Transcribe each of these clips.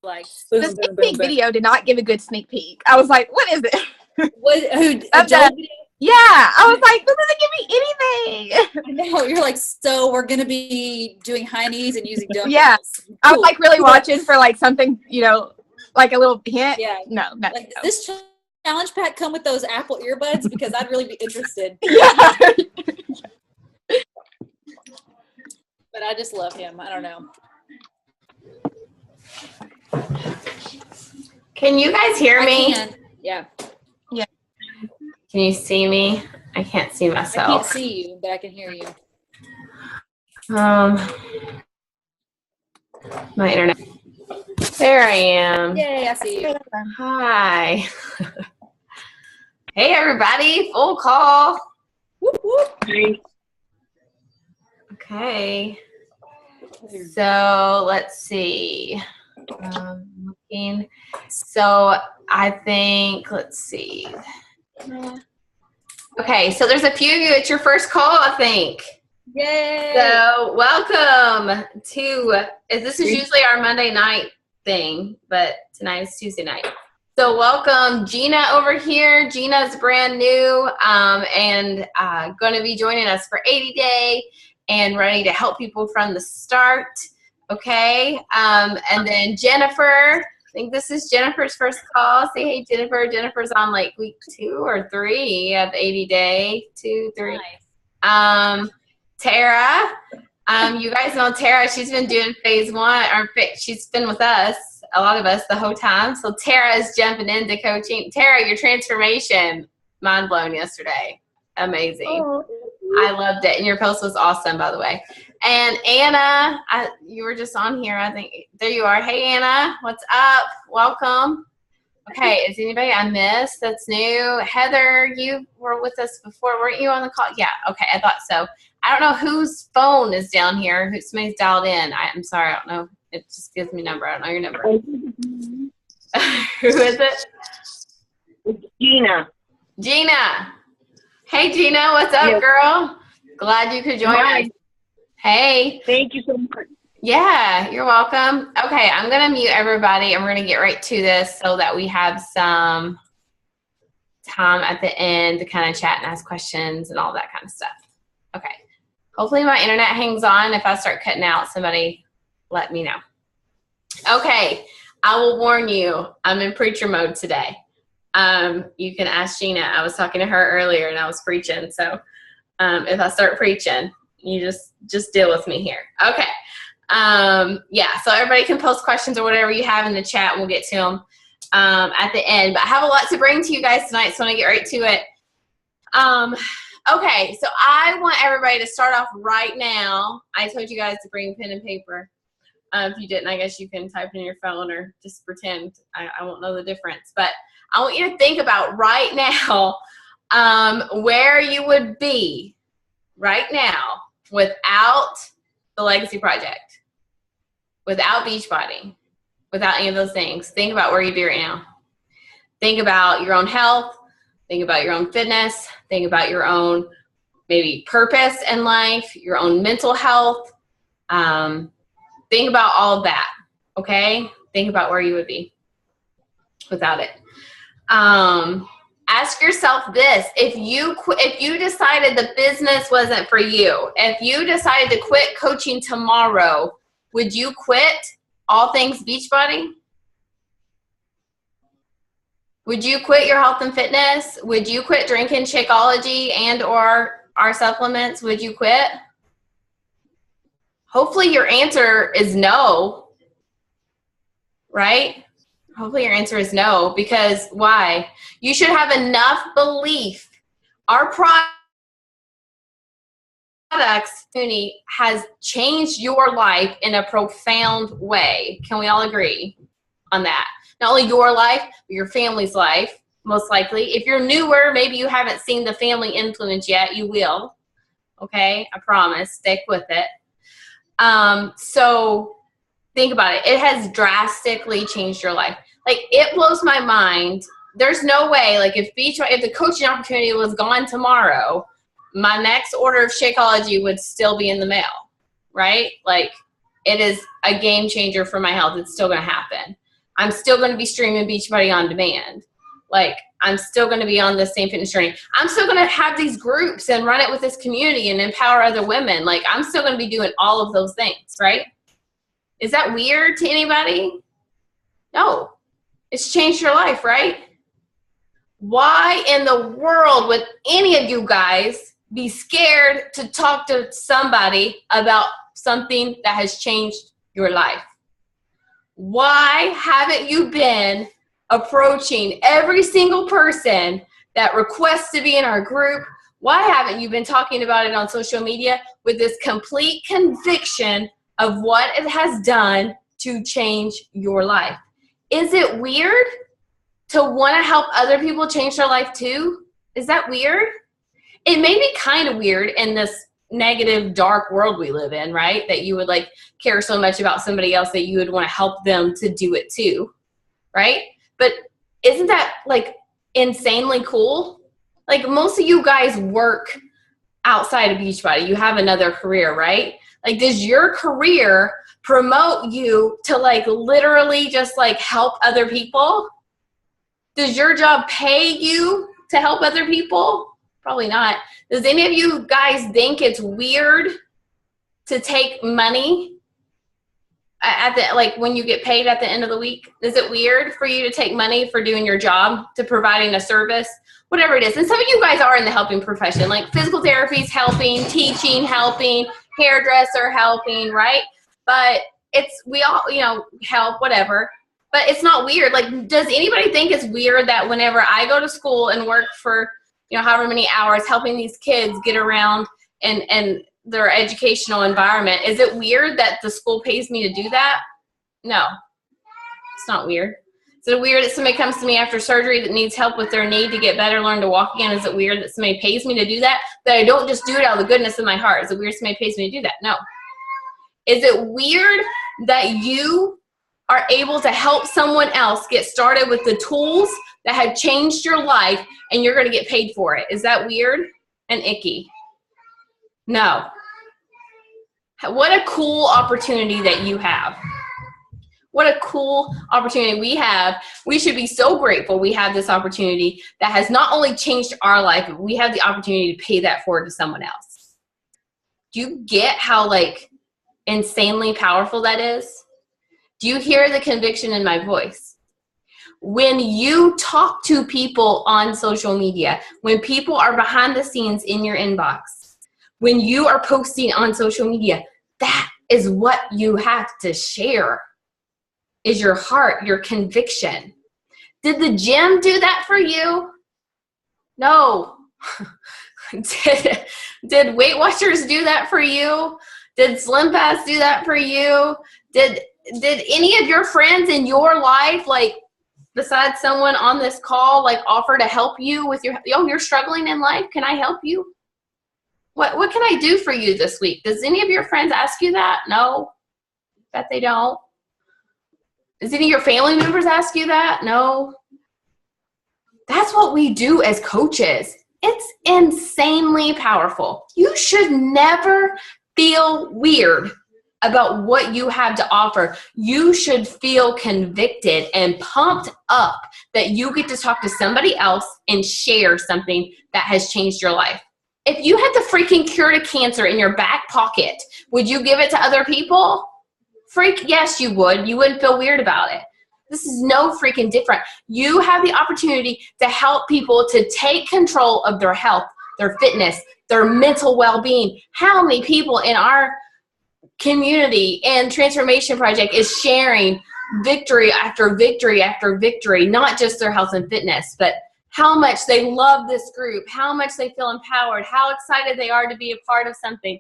like The boom, sneak boom, boom, peek boom. video did not give a good sneak peek. I was like, what is it? What? Who? Of Joel that- video? Yeah, I was like, this doesn't give me anything. I know. You're like, so we're gonna be doing high knees and using dumbbells. Yeah. Cool. I was like really watching for like something, you know, like a little hint. Yeah. No, not Like, does this challenge pack come with those Apple earbuds? Because I'd really be interested. Yeah. But I just love him. I don't know. Can you guys hear I me? can. Yeah. Can you see me? I can't see I can't myself. see you, but I can hear you. My internet. There I am. Yay, I see you. Hi. Hey everybody, full call. Whoop, whoop. Okay. So let's see. Looking. So I think, let's see. Okay, so there's a few of you. It's your first call, I think. Yay. So welcome to, this is usually our Monday night thing, but tonight is Tuesday night. So welcome Gina over here. Gina's brand new and going to be joining us for 80 Day and ready to help people from the start. Okay, and then Jennifer. I think this is Jennifer's first call. Say hey, Jennifer. Jennifer's on like week 2 or 3 of 80 Day. 2, 3. Nice. Tara. You guys know Tara. She's been doing phase 1. She's been with us, a lot of us, the whole time. So Tara is jumping into coaching. Tara, your transformation, mind blown yesterday. Amazing. Oh. I loved it. And your post was awesome, by the way. And Anna, you were just on here, I think. There you are. Hey, Anna. What's up? Welcome. Okay. Is anybody I missed that's new? Heather, you were with us before. Weren't you on the call? Yeah. Okay. I thought so. I don't know whose phone is down here. Who somebody's dialed in. I'm sorry. I don't know. It just gives me a number. I don't know your number. Who is it? Gina. Gina. Hey, Gina. What's up, girl? Glad you could join us. Hey. Thank you so much. Yeah, you're welcome. Okay, I'm going to mute everybody and we're going to get right to this so that we have some time at the end to kind of chat and ask questions and all that kind of stuff. Okay. Hopefully my internet hangs on. If I start cutting out, somebody let me know. Okay, I will warn you, I'm in preacher mode today. You can ask Gina. I was talking to her earlier and I was preaching. So if I start preaching, you just deal with me here. Okay. Yeah, so everybody can post questions or whatever you have in the chat and we'll get to them at the end. But I have a lot to bring to you guys tonight, so I want to get right to it. Okay, so I want everybody to start off right now. I told you guys to bring pen and paper. If you didn't, I guess you can type in your phone or just pretend. I won't know the difference. But I want you to think about right now where you would be right now without the Legacy Project, without Beachbody, without any of those things. Think about where you'd be right now. Think about your own health. Think about your own fitness. Think about your own maybe purpose in life, your own mental health. Think about all of that, okay? Think about where you would be without it. Ask yourself this: if you decided the business wasn't for you, if you decided to quit coaching tomorrow, would you quit all things Beachbody? Would you quit your health and fitness? Would you quit drinking Shakeology and or our supplements? Would you quit? Hopefully your answer is no, right? Hopefully your answer is no, because why? You should have enough belief. Our products has changed your life in a profound way. Can we all agree on that? Not only your life, but your family's life, most likely. If you're newer, maybe you haven't seen the family influence yet. You will. Okay? I promise. Stick with it. So think about it. It has drastically changed your life. Like, it blows my mind. There's no way, like, if the coaching opportunity was gone tomorrow, my next order of Shakeology would still be in the mail, right? Like, it is a game changer for my health. It's still going to happen. I'm still going to be streaming Beachbody on demand. Like, I'm still going to be on the same fitness journey. I'm still going to have these groups and run it with this community and empower other women. Like, I'm still going to be doing all of those things, right? Is that weird to anybody? No. It's changed your life, right? Why in the world would any of you guys be scared to talk to somebody about something that has changed your life? Why haven't you been approaching every single person that requests to be in our group? Why haven't you been talking about it on social media with this complete conviction of what it has done to change your life? Is it weird to want to help other people change their life too? Is that weird? It may be kind of weird in this negative, dark world we live in, right? That you would like care so much about somebody else that you would want to help them to do it too, right? But isn't that like insanely cool? Like, most of you guys work outside of Beachbody. You have another career, right? Like, does your career promote you to like literally just like help other people? Does your job pay you to help other people? Probably not. Does any of you guys think it's weird to take money at the, like, when you get paid at the end of the week? Is it weird for you to take money for doing your job, to providing a service, whatever it is? And some of you guys are in the helping profession, like physical therapy's helping, teaching, helping, hairdresser helping, right? But it's, we all, you know, help, whatever. But it's not weird. Like, does anybody think it's weird that whenever I go to school and work for, you know, however many hours helping these kids get around and their educational environment, is it weird that the school pays me to do that? No, it's not weird. Is it weird that somebody comes to me after surgery that needs help with their knee to get better, learn to walk again? Is it weird that somebody pays me to do that? That I don't just do it out of the goodness of my heart? Is it weird somebody pays me to do that? No. Is it weird that you are able to help someone else get started with the tools that have changed your life and you're going to get paid for it? Is that weird and icky? No. What a cool opportunity that you have. What a cool opportunity we have. We should be so grateful we have this opportunity that has not only changed our life, but we have the opportunity to pay that forward to someone else. Do you get how like insanely powerful that is? Do you hear the conviction in my voice? When you talk to people on social media, when people are behind the scenes in your inbox, when you are posting on social media, that is what you have to share, is your heart, your conviction. Did the gym do that for you? No. Did Weight Watchers do that for you? Did Slim Fast do that for you? Did any of your friends in your life, like besides someone on this call, like offer to help you with your, oh, you're struggling in life, can I help you? What can I do for you this week? Does any of your friends ask you that? No, bet they don't. Does any of your family members ask you that? No. That's what we do as coaches. It's insanely powerful. You should never feel weird about what you have to offer. You should feel convicted and pumped up that you get to talk to somebody else and share something that has changed your life. If you had the freaking cure to cancer in your back pocket, would you give it to other people? Freak, yes, you would. You wouldn't feel weird about it. This is no freaking different. You have the opportunity to help people to take control of their health, their fitness, their mental well-being. How many people in our community and transformation project is sharing victory after victory after victory, not just their health and fitness, but how much they love this group, how much they feel empowered, how excited they are to be a part of something.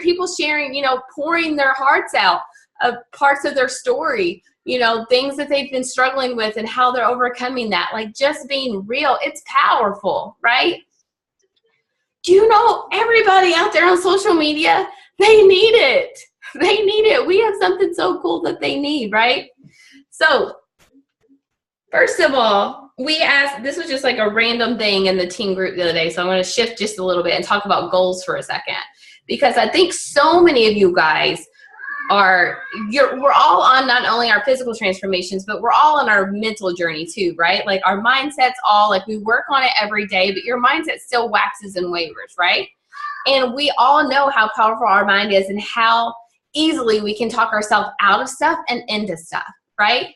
People sharing, you know, pouring their hearts out of parts of their story, you know, things that they've been struggling with and how they're overcoming that. Like, just being real, it's powerful, right? Do you know everybody out there on social media, they need it. They need it. We have something so cool that they need, right? So, first of all, we asked, this was just like a random thing in the team group the other day, so I'm going to shift just a little bit and talk about goals for a second. Because I think so many of you guys we're all on not only our physical transformations, but we're all on our mental journey too, right? Like our mindset's all like we work on it every day, but your mindset still waxes and wavers, right? And we all know how powerful our mind is and how easily we can talk ourselves out of stuff and into stuff, right?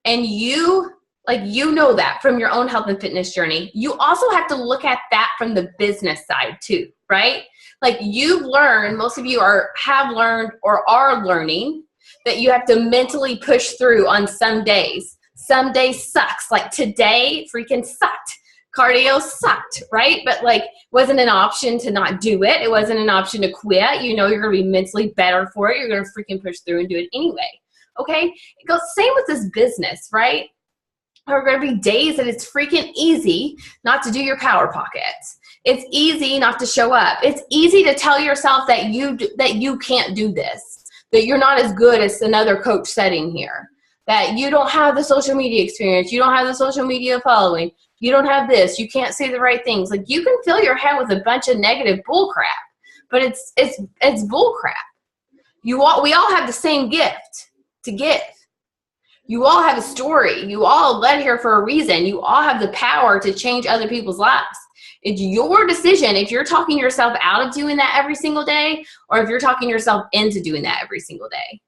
And you know that from your own health and fitness journey. You also have to look at that from the business side too, right? Like you've learned, most of you have learned or are learning that you have to mentally push through on some days. Some days sucks. Like today freaking sucked. Cardio sucked, right? But like wasn't an option to not do it. It wasn't an option to quit. You know you're going to be mentally better for it. You're going to freaking push through and do it anyway. Okay? It goes same with this business, right? There are going to be days that it's freaking easy not to do your power pockets. It's easy not to show up. It's easy to tell yourself that you can't do this, that you're not as good as another coach sitting here, that you don't have the social media experience, you don't have the social media following, you don't have this, you can't say the right things. Like you can fill your head with a bunch of negative bull crap, but it's bull crap. We all have the same gift to give. You all have a story. You all led here for a reason. You all have the power to change other people's lives. It's your decision if you're talking yourself out of doing that every single day or if you're talking yourself into doing that every single day.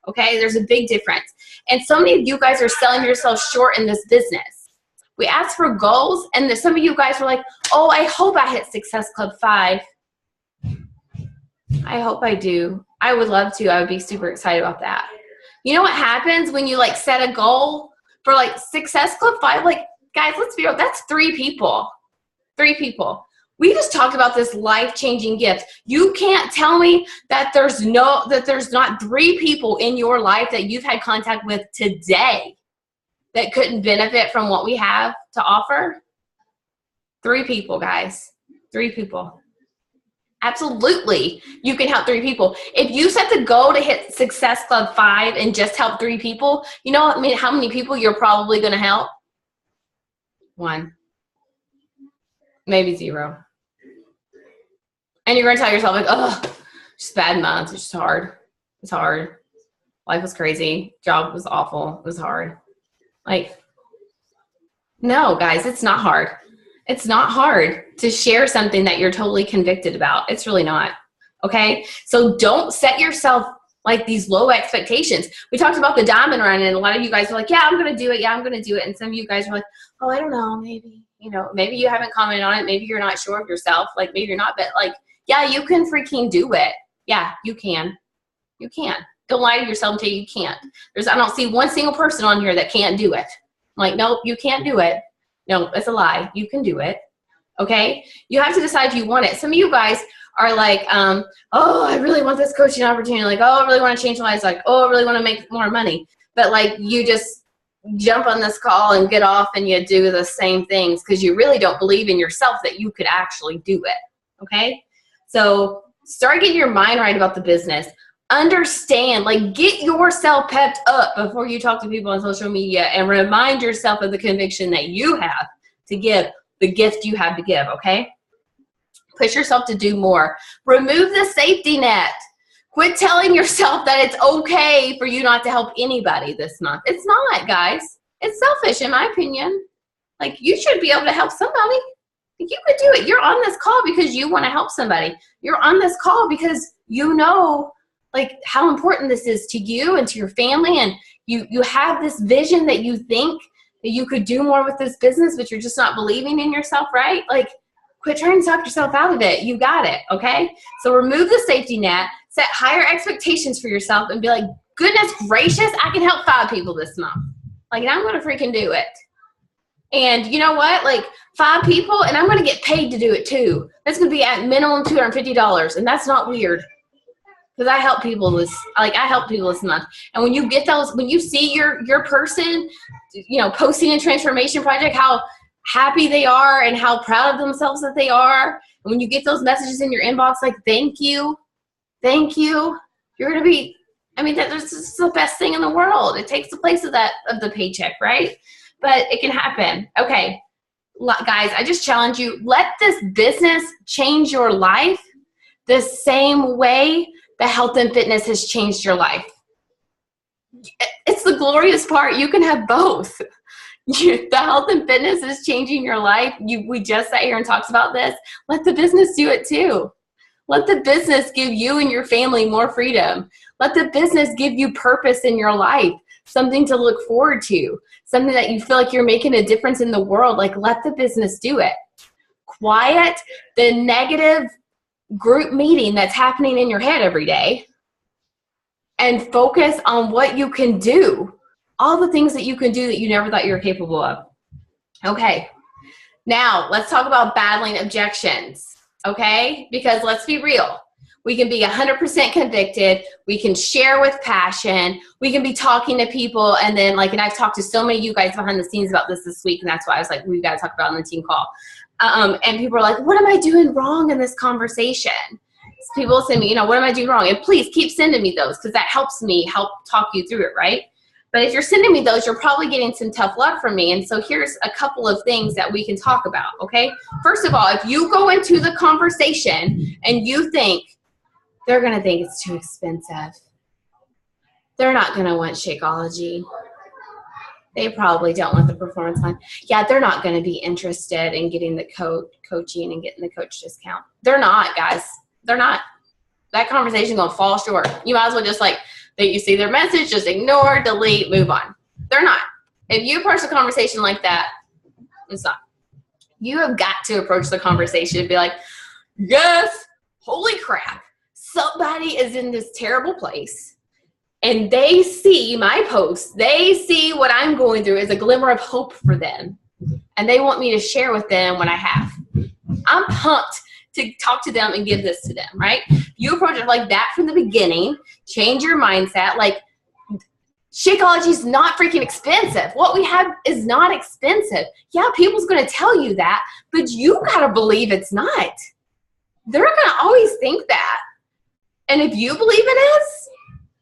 Okay? There's a big difference. And so many of you guys are selling yourself short in this business. We asked for goals, and some of you guys were like, oh, I hope I hit Success Club 5. I hope I do. I would love to. I would be super excited about that. You know what happens when you like set a goal for like Success Club 5? Like, guys, let's be real. That's 3 people. 3 people. We just talked about this life-changing gift. You can't tell me that there's not 3 people in your life that you've had contact with today that couldn't benefit from what we have to offer. 3 people, guys. 3 people. Absolutely, you can help 3 people. If you set the goal to hit Success Club 5 and just help 3 people, you know how many people you're probably going to help? 1. Maybe 0. And you're going to tell yourself, like, oh, just bad month. It's just hard. It's hard. Life was crazy. Job was awful. It was hard. Like, no, guys, it's not hard. It's not hard to share something that you're totally convicted about. It's really not. Okay? So don't set yourself like these low expectations. We talked about the diamond run, and a lot of you guys were like, yeah, I'm going to do it. Yeah, I'm going to do it. And some of you guys were like, oh, I don't know, maybe. You know, maybe you haven't commented on it. Maybe you're not sure of yourself. Like, maybe you're not. But, like, yeah, you can freaking do it. Yeah, you can. You can. Don't lie to yourself and tell you can't. I don't see one single person on here that can't do it. I'm like, nope, you can't do it. No, it's a lie. You can do it. Okay? You have to decide if you want it. Some of you guys are like, oh, I really want this coaching opportunity. Like, oh, I really want to change lives. Like, oh, I really want to make more money. But, like, you just jump on this call and get off and you do the same things because you really don't believe in yourself that you could actually do it. Okay? So start getting your mind right about the business. Understand, like, get yourself pepped up before you talk to people on social media and remind yourself of the conviction that you have to give, the gift you have to give, okay? Push yourself to do more. Remove the safety net. Quit telling yourself that it's okay for you not to help anybody this month. It's not, guys. It's selfish, in my opinion. Like, you should be able to help somebody. You could do it. You're on this call because you want to help somebody. You're on this call because you know, like, how important this is to you and to your family, and you have this vision that you think that you could do more with this business, but you're just not believing in yourself, right? Like, quit trying to talk yourself out of it. You got it, okay? So remove the safety net, set higher expectations for yourself, and be like, goodness gracious, I can help 5 people this month. Like, and I'm going to freaking do it. And you know what? Like, 5 people, and I'm going to get paid to do it too. That's going to be at minimum $250, and that's not weird. Because I help people this month. And when you get those, when you see your person, you know, posting a transformation project, how happy they are and how proud of themselves that they are. And when you get those messages in your inbox, like, thank you, you're going to be, I mean, this is the best thing in the world. It takes the place of the paycheck, right? But it can happen. Okay, guys, I just challenge you, let this business change your life the same way that health and fitness has changed your life. It's the glorious part. You can have both. The health and fitness is changing your life. We just sat here and talked about this. Let the business do it too. Let the business give you and your family more freedom. Let the business give you purpose in your life, something to look forward to, something that you feel like you're making a difference in the world. Like, let the business do it. Quiet the negative group meeting that's happening in your head every day and focus on what you can do. All the things that you can do that you never thought you were capable of. Okay, now let's talk about battling objections, okay? Because let's be real. We can be 100% convicted. We can share with passion. We can be talking to people. And then, and I've talked to so many of you guys behind the scenes about this week. And that's why I was like, we've got to talk about it on the team call. And people are like, what am I doing wrong in this conversation? So people send me, what am I doing wrong? And please keep sending me those because that helps me help talk you through it, right? But if you're sending me those, you're probably getting some tough love from me. And so here's a couple of things that we can talk about, okay? First of all, if you go into the conversation and you think, they're going to think it's too expensive. They're not going to want Shakeology. They probably don't want the performance line. Yeah, they're not going to be interested in getting the coaching and getting the coach discount. They're not, guys. They're not. That conversation is going to fall short. You might as well just that you see their message, just ignore, delete, move on. They're not. If you approach the conversation like that, it's not. You have got to approach the conversation and be like, yes, holy crap. Somebody is in this terrible place and they see my post. They see what I'm going through as a glimmer of hope for them. And they want me to share with them what I have. I'm pumped to talk to them and give this to them, right? You approach it like that from the beginning. Change your mindset. Shakeology is not freaking expensive. What we have is not expensive. Yeah, people's going to tell you that, but you got to believe it's not. They're going to always think that. And if you believe it is,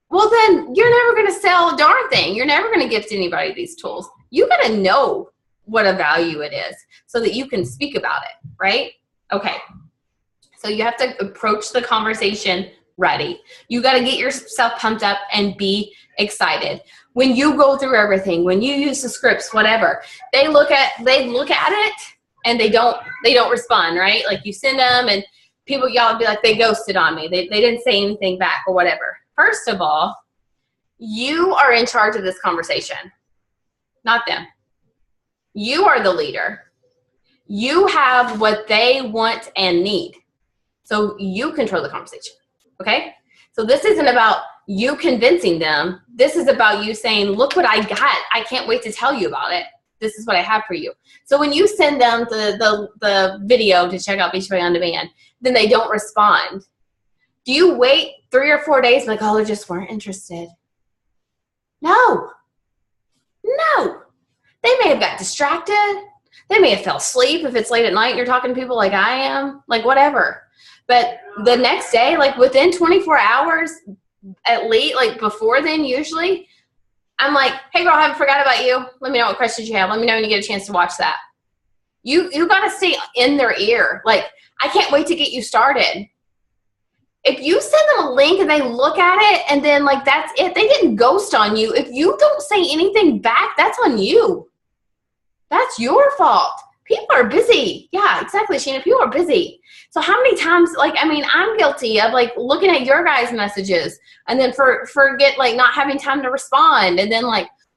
well, then you're never going to sell a darn thing. You're never going to gift anybody these tools. You got to know what a value it is so that you can speak about it, right? Okay. So you have to approach the conversation ready. You got to get yourself pumped up and be excited. When you go through everything, when you use the scripts, whatever, they look at it and they don't respond, right? Like you send them and people, y'all be like, they ghosted on me. They didn't say anything back or whatever. First of all, you are in charge of this conversation, not them. You are the leader. You have what they want and need. So you control the conversation, okay? So this isn't about you convincing them. This is about you saying, look what I got. I can't wait to tell you about it. This is what I have for you. So when you send them the video to check out Beachbody On Demand, then they don't respond. Do you wait 3 or 4 days like, oh, they just weren't interested? No. They may have got distracted. They may have fell asleep if it's late at night and you're talking to people like I am, whatever. But the next day, within 24 hours, at least, before then usually, I'm like, hey girl, I haven't forgot about you. Let me know what questions you have. Let me know when you get a chance to watch that. You got to stay in their ear. I can't wait to get you started. If you send them a link and they look at it and then that's it, they didn't ghost on you. If you don't say anything back, that's on you. That's your fault. People are busy. Yeah, exactly, Sheena. People are busy. So how many times, I'm guilty of looking at your guys' messages and then forget not having time to respond. And then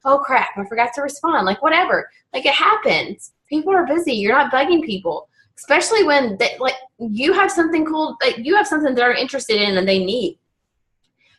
oh crap, I forgot to respond. Whatever. It happens. People are busy. You're not bugging people. Especially when you have something cool, you have something they're interested in and they need.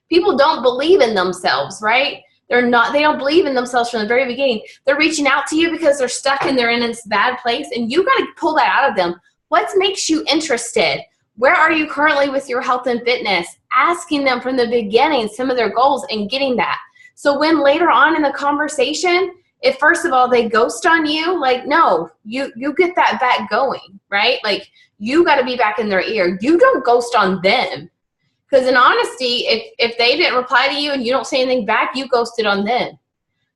People don't believe in themselves, right? They don't believe in themselves from the very beginning. They're reaching out to you because they're stuck and they're in this bad place, and you got to pull that out of them. What makes you interested? Where are you currently with your health and fitness? Asking them from the beginning some of their goals and getting that. So when later on in the conversation, if first of all they ghost on you, no, you get that back going, right? You got to be back in their ear. You don't ghost on them. Because in honesty, if they didn't reply to you and you don't say anything back, you ghosted on them.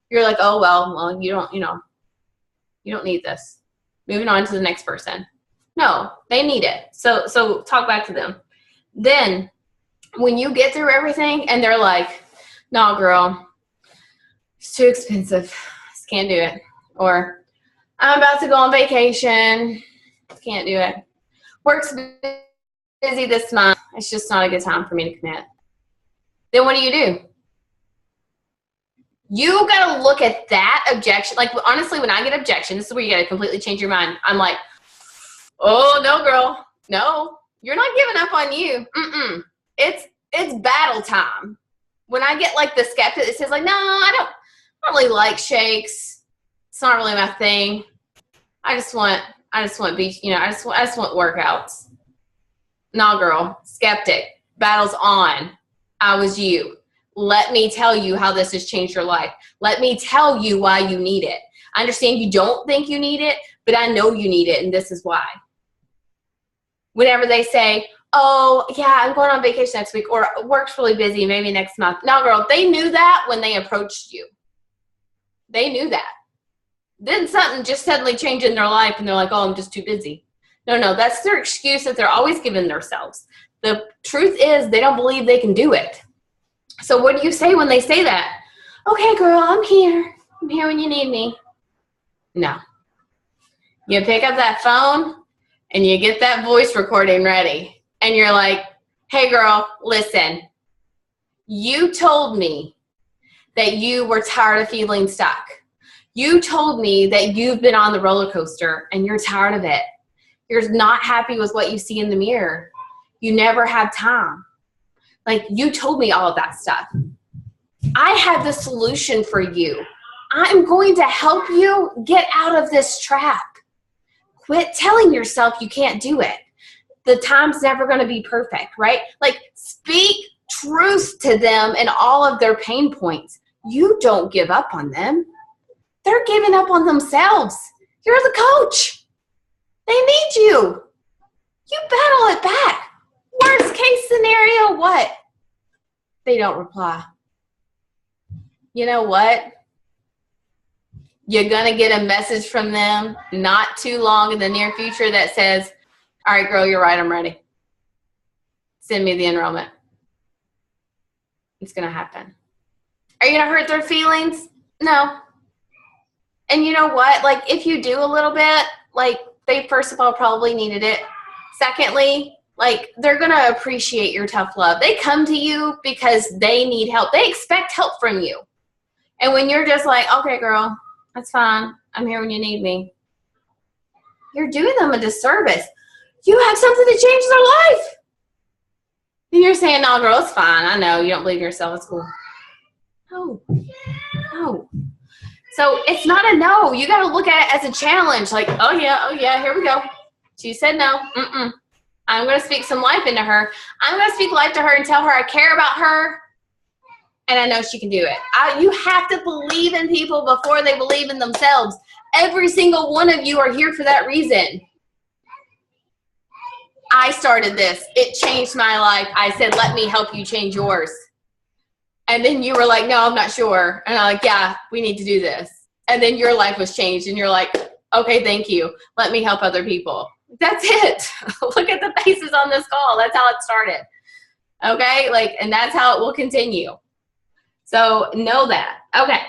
You're like, oh, well, you don't need this. Moving on to the next person. No, they need it. So talk back to them. Then when you get through everything and they're like, no, girl, It's too expensive. Just can't do it. Or I'm about to go on vacation. Can't do it. Work's busy this month. It's just not a good time for me to commit. Then what do? You got to look at that objection. Like, honestly, when I get objection, this is where you got to completely change your mind. I'm like, oh, no, girl. No, you're not giving up on you. It's battle time. When I get like the skeptic that says like, no, I don't really like shakes. It's not really my thing. I just want beach, I just want workouts. No, girl, skeptic. Battle's on. I was you. Let me tell you how this has changed your life. Let me tell you why you need it. I understand you don't think you need it, but I know you need it, and this is why. Whenever they say, oh, yeah, I'm going on vacation next week, or work's really busy, maybe next month. No, girl, they knew that when they approached you. They knew that. Then something just suddenly changed in their life, and they're like, oh, I'm just too busy. No, that's their excuse that they're always giving themselves. The truth is they don't believe they can do it. So what do you say when they say that? Okay, girl, I'm here. I'm here when you need me. No. You pick up that phone, and you get that voice recording ready. And you're like, hey, girl, listen. You told me that you were tired of feeling stuck. You told me that you've been on the roller coaster, and you're tired of it. You're not happy with what you see in the mirror. You never have time. Like, you told me all of that stuff. I have the solution for you. I'm going to help you get out of this trap. Quit telling yourself you can't do it. The time's never going to be perfect, right? Like, speak truth to them and all of their pain points. You don't give up on them. They're giving up on themselves. You're the coach. They need you. You battle it back. Worst case scenario, what? They don't reply. You know what? You're going to get a message from them not too long in the near future that says, all right, girl, you're right, I'm ready. Send me the enrollment. It's going to happen. Are you going to hurt their feelings? No. And you know what? Like, if you do a little bit, like, they first of all probably needed it. Secondly, like, they're going to appreciate your tough love. They come to you because they need help. They expect help from you. And when you're just like, okay, girl, that's fine. I'm here when you need me. You're doing them a disservice. You have something to change their life. And you're saying, no, girl, it's fine. I know you don't believe in yourself. It's cool. No. So it's not a no. You got to look at it as a challenge. Like, oh yeah, here we go. She said no. I'm going to speak some life into her. I'm going to speak life to her and tell her I care about her, and I know she can do it. You have to believe in people before they believe in themselves. Every single one of you are here for that reason. I started this. It changed my life. I said, let me help you change yours. And then you were like, no, I'm not sure. And I'm like, yeah, we need to do this. And then your life was changed, and you're like, okay, thank you. Let me help other people. That's it. Look at the faces on this call. That's how it started. Okay? Like, and that's how it will continue. So know that. Okay.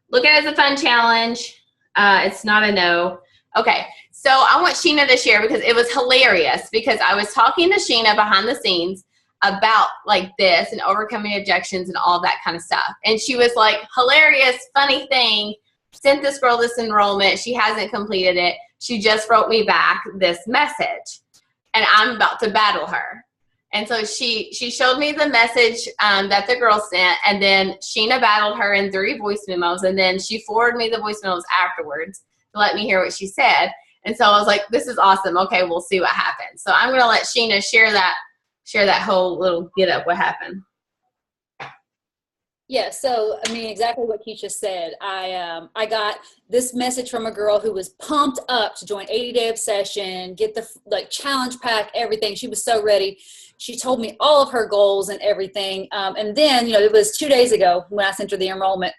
Look at it as a fun challenge. It's not a no. Okay. So I want Sheena to share, because it was hilarious, because I was talking to Sheena behind the scenes about like this and overcoming objections and all that kind of stuff. And she was like, hilarious, funny thing. Sent this girl this enrollment. She hasn't completed it. She just wrote me back this message, and I'm about to battle her. And so she showed me the message that the girl sent, and then Sheena battled her in 3 voice memos, and then she forwarded me the voice memos afterwards to let me hear what she said. And so I was like, this is awesome. Okay, we'll see what happens. So I'm going to let Sheena share that whole little get up what happened. Yeah, so I mean, exactly what Keisha said. I got this message from a girl who was pumped up to join 80-Day Obsession, get the challenge pack, everything. She was so ready. She told me all of her goals and everything. And then, it was 2 days ago when I sent her the enrollment.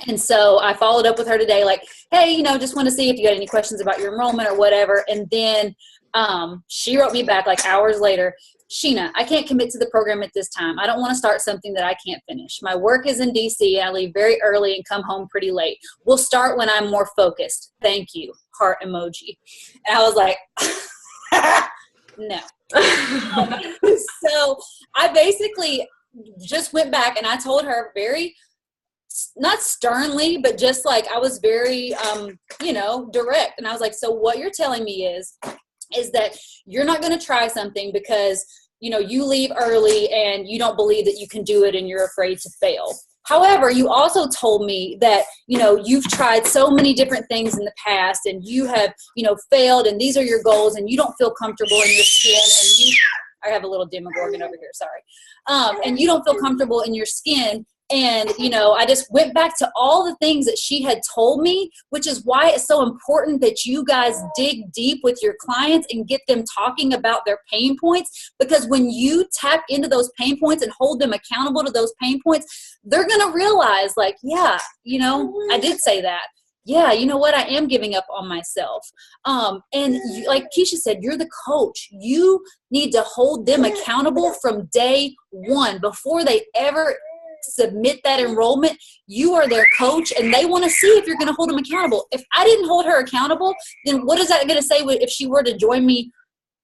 And so I followed up with her today, like, hey, just want to see if you got any questions about your enrollment or whatever. And then She wrote me back like hours later, Sheena, I can't commit to the program at this time. I don't want to start something that I can't finish. My work is in DC and I leave very early and come home pretty late. We'll start when I'm more focused. Thank you. Heart emoji. And I was like, no. So I basically just went back and I told her very, not sternly, but just like I was very, direct. And I was like, so what you're telling me is that you're not going to try something because, you leave early and you don't believe that you can do it and you're afraid to fail. However, you also told me that, you've tried so many different things in the past and you have, failed and these are your goals and you don't feel comfortable in your skin and I have a little Demogorgon over here, sorry. And you don't feel comfortable in your skin. And, I just went back to all the things that she had told me, which is why it's so important that you guys dig deep with your clients and get them talking about their pain points. Because when you tap into those pain points and hold them accountable to those pain points, they're going to realize like, yeah, I did say that. Yeah, you know what? I am giving up on myself. And like Keisha said, you're the coach. You need to hold them accountable from day one before they ever submit that enrollment. You are their coach and they want to see if you're going to hold them accountable. If I didn't hold her accountable, then what is that going to say if she were to join me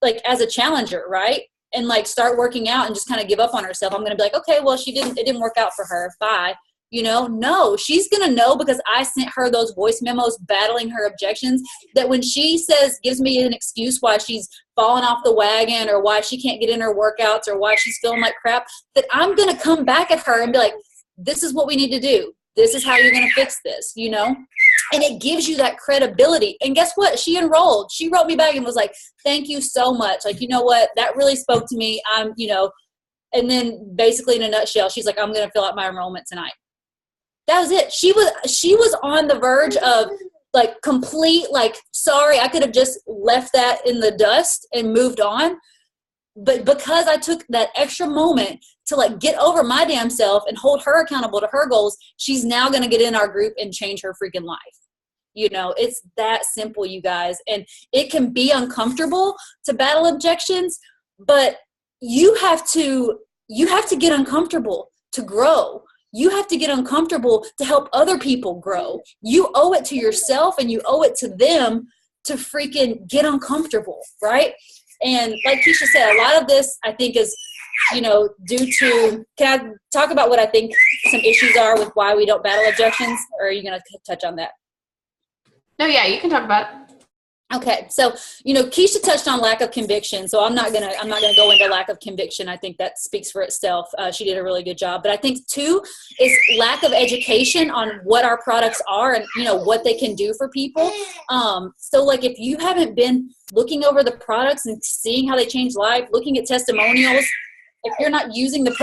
like as a challenger, right? And like start working out and just kind of give up on herself. I'm going to be like, okay, well, it didn't work out for her. Bye. No, she's going to know because I sent her those voice memos battling her objections that when she gives me an excuse why she's falling off the wagon or why she can't get in her workouts or why she's feeling like crap, that I'm going to come back at her and be like, this is what we need to do. This is how you're going to fix this, And it gives you that credibility. And guess what? She enrolled. She wrote me back and was like, thank you so much. Like, you know what? That really spoke to me. And then basically in a nutshell, she's like, I'm going to fill out my enrollment tonight. That was it. She was on the verge of like complete, like, sorry, I could have just left that in the dust and moved on. But because I took that extra moment to like get over my damn self and hold her accountable to her goals, she's now going to get in our group and change her freaking life. It's that simple, you guys. And it can be uncomfortable to battle objections, but you have to get uncomfortable to grow. You have to get uncomfortable to help other people grow. You owe it to yourself and you owe it to them to freaking get uncomfortable, right? And like Keisha said, a lot of this I think is, due to, can I talk about what I think some issues are with why we don't battle objections, or are you going to touch on that? No, yeah, you can talk about it. Okay, so Keisha touched on lack of conviction, so I'm not gonna go into lack of conviction. I think that speaks for itself. She did a really good job, but I think too is lack of education on what our products are and what they can do for people. So like if you haven't been looking over the products and seeing how they change life, looking at testimonials, if you're not using the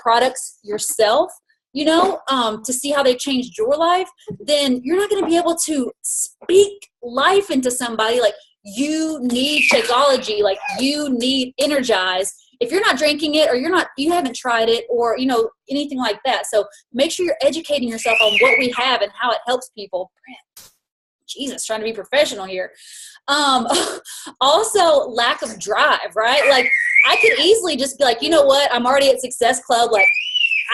products yourself, to see how they changed your life, then you're not going to be able to speak life into somebody. Like you need Shakeology, like you need Energize. If you're not drinking it or you haven't tried it or, anything like that. So make sure you're educating yourself on what we have and how it helps people. Jesus, trying to be professional here. Also lack of drive, right? Like I could easily just be like, you know what? I'm already at Success Club. Like,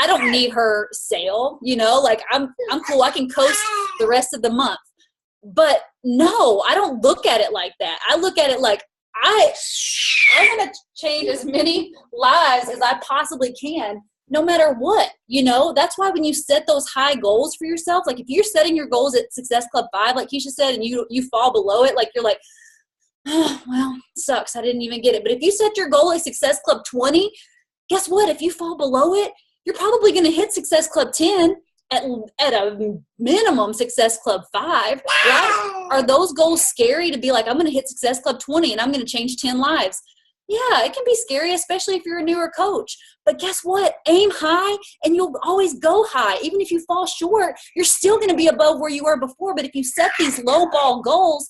I don't need her sale, like I'm cool. I can coast the rest of the month. But no, I don't look at it like that. I look at it like I want to change as many lives as I possibly can, no matter what, That's why when you set those high goals for yourself, like if you're setting your goals at Success Club 5, like Keisha said, and you fall below it, like you're like, oh, well, sucks. I didn't even get it. But if you set your goal at Success Club 20, guess what? If you fall below it, you're probably going to hit Success Club 10 at a minimum Success Club 5, right? Are those goals scary to be like, I'm going to hit Success Club 20 and I'm going to change 10 lives? Yeah, it can be scary, especially if you're a newer coach. But guess what? Aim high and you'll always go high. Even if you fall short, you're still going to be above where you were before. But if you set these low ball goals,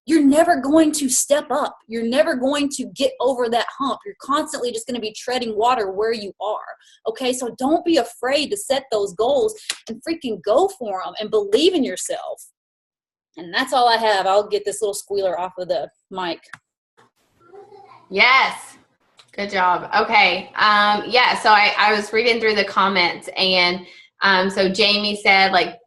you're never going to step up. You're never going to get over that hump. You're constantly just going to be treading water where you are. Okay, so don't be afraid to set those goals and freaking go for them and believe in yourself. And that's all I have. I'll get this little squealer off of the mic. Yes. Good job. Okay. Yeah. So I was reading through the comments, and so Jamie said, like,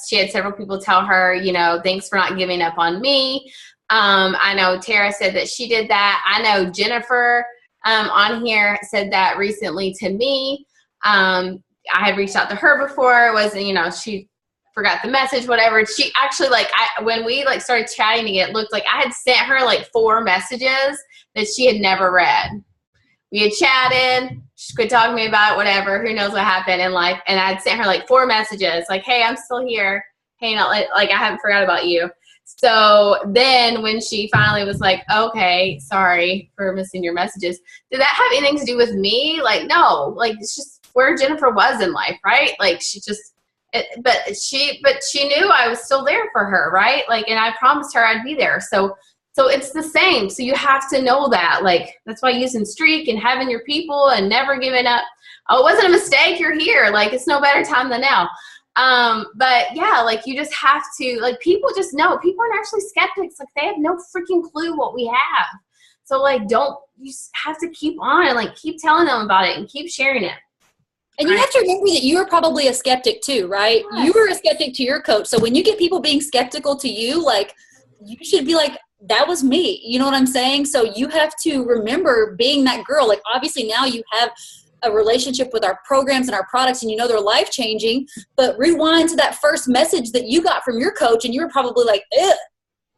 she had several people tell her, you know, thanks for not giving up on me. I know Tara said that she did that. I know Jennifer on here said that recently to me. I had reached out to her before. It wasn't, you know, she forgot the message, whatever. She actually, like, when we like started chatting, it looked like I had sent her like 4 messages that she had never read. We had chatted, she quit talking to me about it, whatever. Who knows what happened in life. And I'd sent her like 4 messages, like, hey, I'm still here. Hey, not like I haven't forgot about you. So then when she finally was like, okay, sorry for missing your messages, did that have anything to do with me? Like, no, like, it's just where Jennifer was in life, right? Like, she just, but she knew I was still there for her, right? Like, and I promised her I'd be there. So it's the same. So you have to know that. Like, that's why using streak and having your people and never giving up. Oh, it wasn't a mistake. You're here. Like, it's no better time than now. But yeah, like, you just have to, like, people just know. People aren't actually skeptics. Like, they have no freaking clue what we have. So, like, you just have to keep on and, like, keep telling them about it and keep sharing it. And you have to remember that you were probably a skeptic too, right? Yes. You were a skeptic to your coach. So when you get people being skeptical to you, like, you should be like, that was me. You know what I'm saying? So you have to remember being that girl. Like, obviously now you have a relationship with our programs and our products, and you know they're life-changing, but rewind to that first message that you got from your coach, and you were probably like,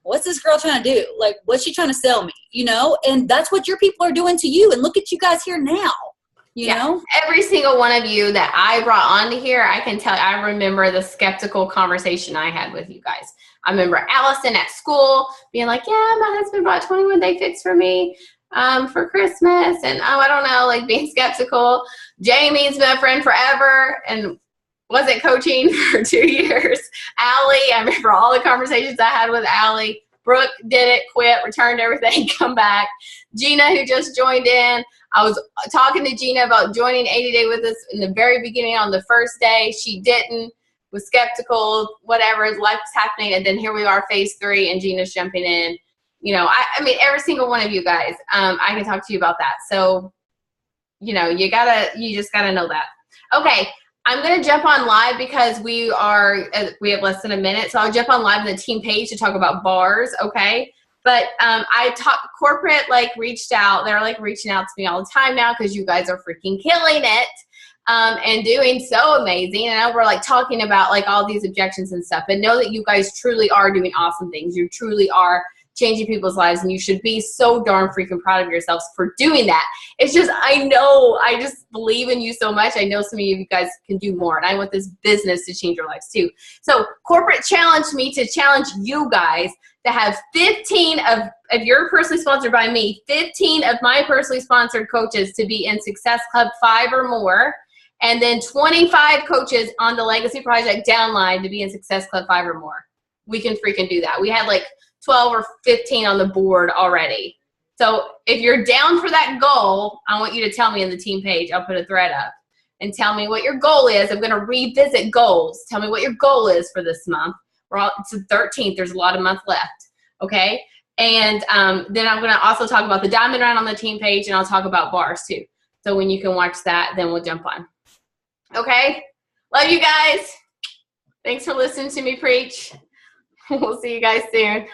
what's this girl trying to do? Like, what's she trying to sell me? You know? And that's what your people are doing to you. And look at you guys here now. You know? Every single one of you that I brought onto here, I can tell, I remember the skeptical conversation I had with you guys. I remember Allison at school being like, yeah, my husband bought 21-day fix for me for Christmas. And, oh, I don't know, like, being skeptical. Jamie's been a friend forever and wasn't coaching for 2 years. Allie, I remember all the conversations I had with Allie. Brooke did it, quit, returned everything, come back. Gina, who just joined in. I was talking to Gina about joining 80 Day with us in the very beginning on the first day. She didn't, was skeptical, whatever, life was happening. And then here we are, phase 3, and Gina's jumping in. You know, I mean, every single one of you guys, I can talk to you about that. So, you know, you just gotta know that. Okay. I'm going to jump on live because we have less than a minute. So I'll jump on live on the team page to talk about bars. Okay. But corporate, like, reached out. They're, like, reaching out to me all the time now because you guys are freaking killing it and doing so amazing. And we're, like, talking about, like, all these objections and stuff. And know that you guys truly are doing awesome things. You truly are changing people's lives, and you should be so darn freaking proud of yourselves for doing that. It's just, I just believe in you so much. I know some of you guys can do more, and I want this business to change your lives too. So corporate challenged me to challenge you guys to have 15 of your personally sponsored by me, 15 of my personally sponsored coaches to be in Success Club 5 or more, and then 25 coaches on the Legacy Project downline to be in Success Club 5 or more. We can freaking do that. We had like 12 or 15 on the board already. So if you're down for that goal, I want you to tell me in the team page. I'll put a thread up and tell me what your goal is. I'm going to revisit goals. Tell me what your goal is for this month. It's the 13th. There's a lot of month left. Okay. And then I'm going to also talk about the diamond round on the team page, and I'll talk about bars too. So when you can watch that, then we'll jump on. Okay. Love you guys. Thanks for listening to me preach. We'll see you guys soon.